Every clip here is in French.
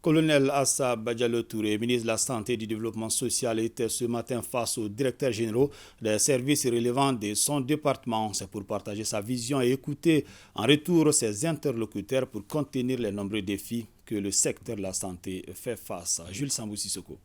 Colonel Assa Badialo Touré, ministre de la Santé et du Développement social, était ce matin face aux directeurs généraux des services relevant de son département. C'est pour partager sa vision et écouter en retour ses interlocuteurs pour contenir les nombreux défis que le secteur de la santé fait face. Jules Sambou Sissoko.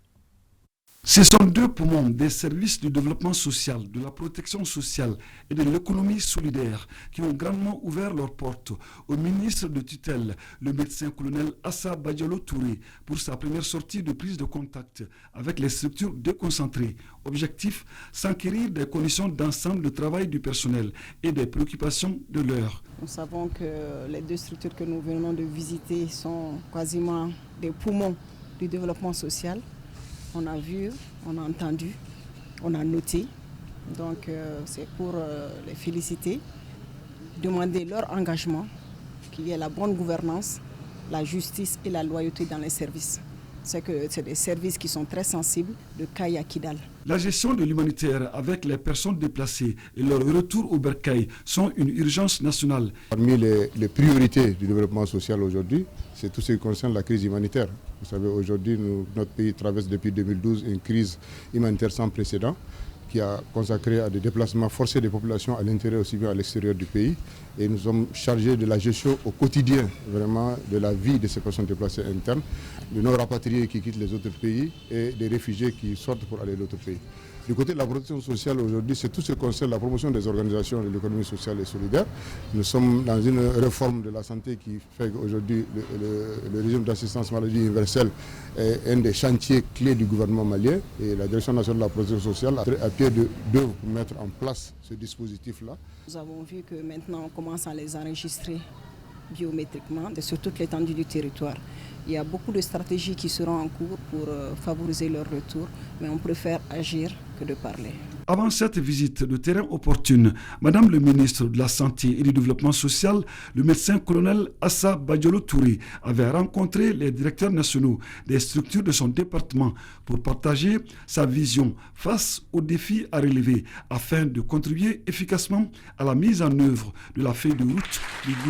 Ce sont deux poumons des services du développement social, de la protection sociale et de l'économie solidaire qui ont grandement ouvert leurs portes au ministre de tutelle, le médecin-colonel Assa Badialo Touré, pour sa première sortie de prise de contact avec les structures déconcentrées. Objectif, s'enquérir des conditions d'ensemble de travail du personnel et des préoccupations de l'heure. Nous savons que les deux structures que nous venons de visiter sont quasiment des poumons du développement social. On a vu, on a entendu, on a noté. Donc c'est pour les féliciter, demander leur engagement, qu'il y ait la bonne gouvernance, la justice et la loyauté dans les services. C'est des services qui sont très sensibles de Kaye à Kidal. La gestion de l'humanitaire avec les personnes déplacées et leur retour au bercail sont une urgence nationale. Parmi les priorités du développement social aujourd'hui, c'est tout ce qui concerne la crise humanitaire. Vous savez, aujourd'hui, notre pays traverse depuis 2012 une crise humanitaire sans précédent qui a consacré à des déplacements forcés des populations à l'intérieur aussi bien à l'extérieur du pays. Et nous sommes chargés de la gestion au quotidien, vraiment, de la vie de ces personnes déplacées internes, de nos rapatriés qui quittent les autres pays et des réfugiés qui sortent pour aller dans d'autres pays. Du côté de la protection sociale aujourd'hui, c'est tout ce qui concerne la promotion des organisations de l'économie sociale et solidaire. Nous sommes dans une réforme de la santé qui fait qu'aujourd'hui le régime d'assistance maladie universelle est un des chantiers clés du gouvernement malien et la Direction nationale de la protection sociale a à pied d'œuvre pour mettre en place ce dispositif-là. Nous avons vu que maintenant on commence à les enregistrer biométriquement sur toute l'étendue du territoire. Il y a beaucoup de stratégies qui seront en cours pour favoriser leur retour, mais on préfère agir que de parler. Avant cette visite de terrain opportune, Madame le ministre de la Santé et du Développement social, le médecin-colonel Assa Badialo Touré, avait rencontré les directeurs nationaux des structures de son département pour partager sa vision face aux défis à relever afin de contribuer efficacement à la mise en œuvre de la feuille de route du gouvernement.